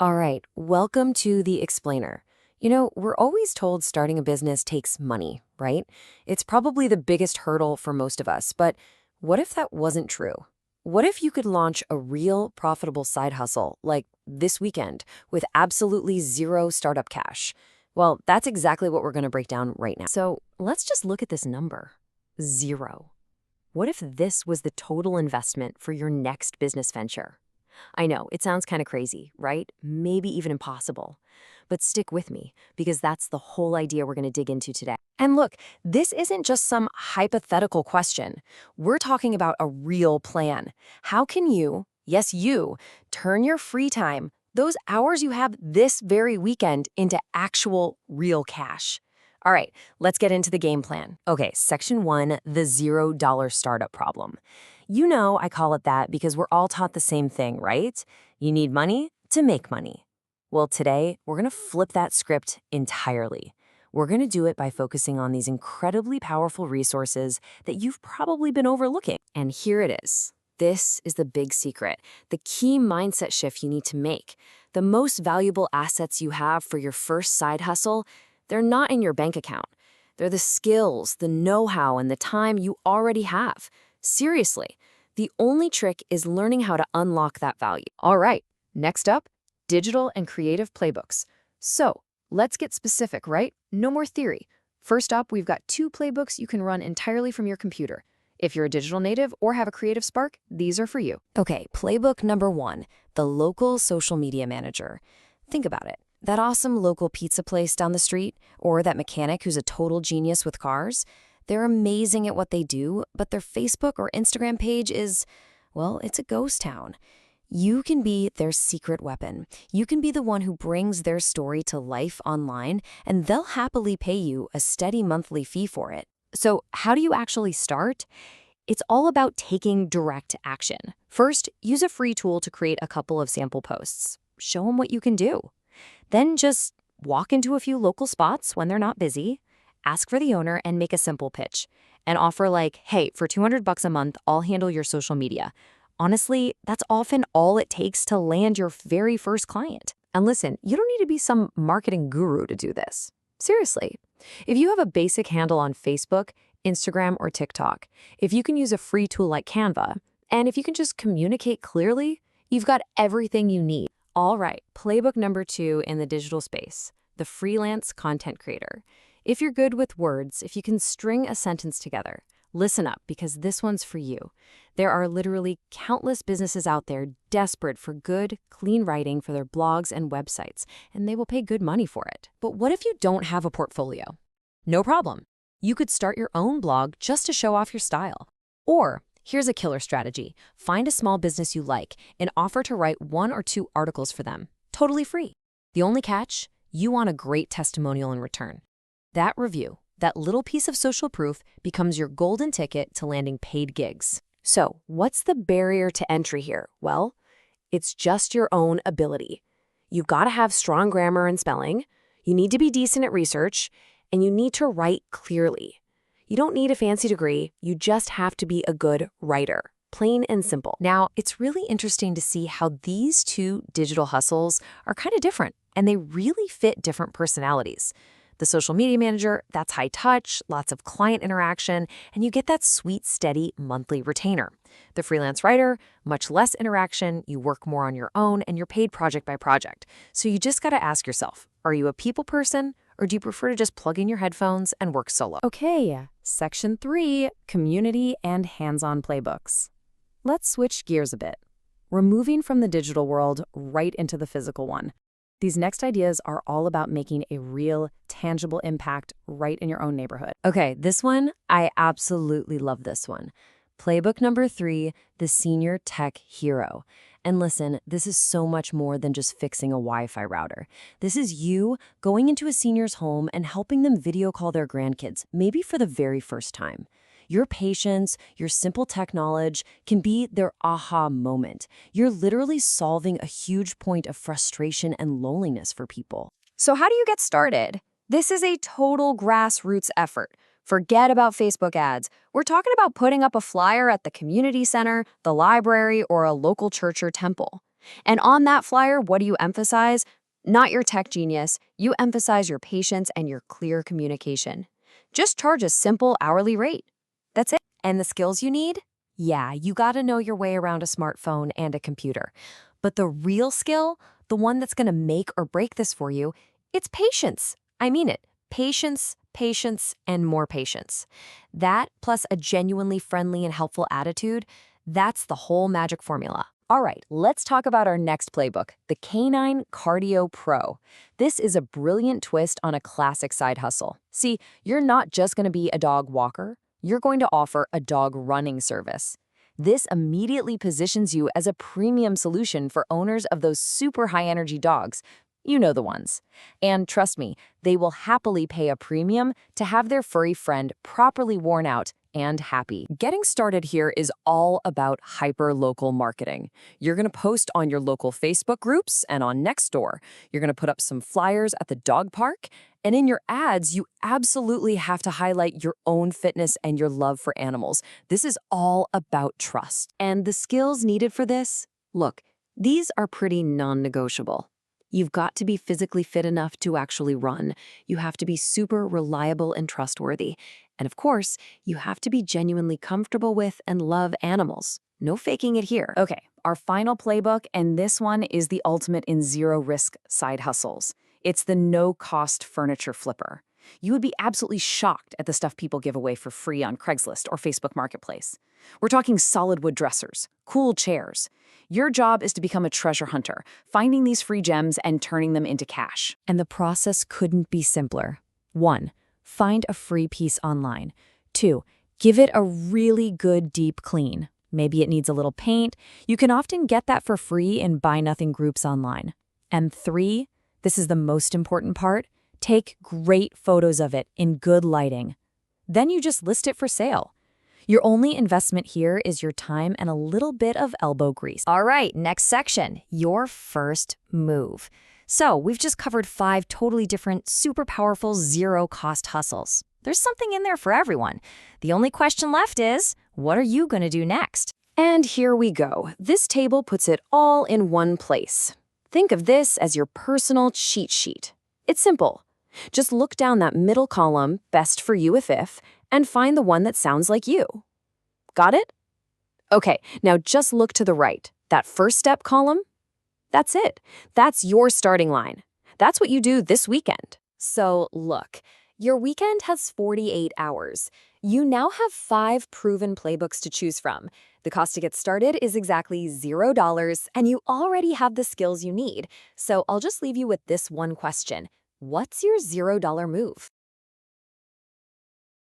All right, welcome to the Explainer. We're always told starting a business takes money, right? It's probably the biggest hurdle for most of us, but what if that wasn't true? What if you could launch a real profitable side hustle, like this weekend, with absolutely zero startup cash? Well, that's exactly what we're going to break down right now. So let's just look at this number, zero. What if this was the total investment for your next business venture? I know, it sounds kind of crazy, right? Maybe even impossible. But stick with me, because that's the whole idea we're going to dig into today. And look, this isn't just some hypothetical question. We're talking about a real plan. How can you, yes, you, turn your free time, those hours you have this very weekend, into actual real cash? All right, let's get into the game plan. Okay, section one, the $0 startup problem. I call it that because we're all taught the same thing, right? You need money to make money. Well, today, we're going to flip that script entirely. We're going to do it by focusing on these incredibly powerful resources that you've probably been overlooking. And here it is. This is the big secret, the key mindset shift you need to make. The most valuable assets you have for your first side hustle, they're not in your bank account. They're the skills, the know-how, and the time you already have. Seriously, the only trick is learning how to unlock that value. All right, next up, digital and creative playbooks. So let's get specific, right? No more theory. First up, we've got 2 playbooks you can run entirely from your computer. If you're a digital native or have a creative spark, these are for you. Okay, playbook number 1, the local social media manager. Think about it. That awesome local pizza place down the street, or that mechanic who's a total genius with cars, they're amazing at what they do, but their Facebook or Instagram page is, well, it's a ghost town. You can be their secret weapon. You can be the one who brings their story to life online, and they'll happily pay you a steady monthly fee for it. So how do you actually start? It's all about taking direct action. First, use a free tool to create a couple of sample posts. Show them what you can do. Then just walk into a few local spots when they're not busy, ask for the owner, and make a simple pitch. And offer like, hey, for $200 a month, I'll handle your social media. Honestly, that's often all it takes to land your very first client. And listen, you don't need to be some marketing guru to do this. Seriously, if you have a basic handle on Facebook, Instagram, or TikTok, if you can use a free tool like Canva, and if you can just communicate clearly, you've got everything you need. All right, playbook number 2 in the digital space, the freelance content creator. If you're good with words, if you can string a sentence together, listen up, because this one's for you. There are literally countless businesses out there desperate for good, clean writing for their blogs and websites, and they will pay good money for it. But what if you don't have a portfolio? No problem. You could start your own blog just to show off your style. Or here's a killer strategy. Find a small business you like and offer to write 1 or 2 articles for them, totally free. The only catch? You want a great testimonial in return. That review, that little piece of social proof, becomes your golden ticket to landing paid gigs. So, what's the barrier to entry here? Well, it's just your own ability. You've got to have strong grammar and spelling, you need to be decent at research, and you need to write clearly. You don't need a fancy degree, you just have to be a good writer. Plain and simple. Now, it's really interesting to see how these 2 digital hustles are kind of different, and they really fit different personalities. The social media manager, that's high touch, lots of client interaction, and you get that sweet, steady monthly retainer. The freelance writer, much less interaction, you work more on your own, and you're paid project by project. So you just got to ask yourself, are you a people person, or do you prefer to just plug in your headphones and work solo? Okay, section 3, community and hands-on playbooks. Let's switch gears a bit. We're moving from the digital world right into the physical one. These next ideas are all about making a real, tangible impact right in your own neighborhood. Okay, this one, I absolutely love this one. Playbook number 3, the senior tech hero. And listen, this is so much more than just fixing a Wi-Fi router. This is you going into a senior's home and helping them video call their grandkids, maybe for the very first time. Your patience, your simple tech knowledge can be their aha moment. You're literally solving a huge point of frustration and loneliness for people. So how do you get started? This is a total grassroots effort. Forget about Facebook ads. We're talking about putting up a flyer at the community center, the library, or a local church or temple. And on that flyer, what do you emphasize? Not your tech genius. You emphasize your patience and your clear communication. Just charge a simple hourly rate. That's it. And the skills you need? Yeah, you gotta know your way around a smartphone and a computer. But the real skill, the one that's gonna make or break this for you, it's patience. I mean it. Patience, patience, and more patience. That, plus a genuinely friendly and helpful attitude, that's the whole magic formula. All right, let's talk about our next playbook, the Canine Cardio Pro. This is a brilliant twist on a classic side hustle. See, you're not just going to be a dog walker, you're going to offer a dog running service. This immediately positions you as a premium solution for owners of those super high-energy dogs. You know the ones. And trust me, they will happily pay a premium to have their furry friend properly worn out and happy. Getting started here is all about hyper-local marketing. You're going to post on your local Facebook groups and on Nextdoor. You're going to put up some flyers at the dog park. And in your ads, you absolutely have to highlight your own fitness and your love for animals. This is all about trust. And the skills needed for this? Look, these are pretty non-negotiable. You've got to be physically fit enough to actually run. You have to be super reliable and trustworthy. And of course, you have to be genuinely comfortable with and love animals. No faking it here. Okay, our final playbook, and this one is the ultimate in zero-risk side hustles. It's the no-cost furniture flipper. You would be absolutely shocked at the stuff people give away for free on Craigslist or Facebook Marketplace. We're talking solid wood dressers, cool chairs. Your job is to become a treasure hunter, finding these free gems and turning them into cash. And the process couldn't be simpler. 1. Find a free piece online. 2. Give it a really good deep clean. Maybe it needs a little paint. You can often get that for free in buy-nothing groups online. And 3, this is the most important part, take great photos of it in good lighting. Then you just list it for sale. Your only investment here is your time and a little bit of elbow grease. All right, next section, your first move. So we've just covered 5 totally different, super powerful, zero-cost hustles. There's something in there for everyone. The only question left is, what are you going to do next? And here we go. This table puts it all in one place. Think of this as your personal cheat sheet. It's simple. Just look down that middle column, best for you if, and find the one that sounds like you. Got it? Okay, now just look to the right. That first step column? That's it. That's your starting line. That's what you do this weekend. So look, your weekend has 48 hours. You now have 5 proven playbooks to choose from. The cost to get started is exactly $0, and you already have the skills you need. So I'll just leave you with this one question. What's your $0 move?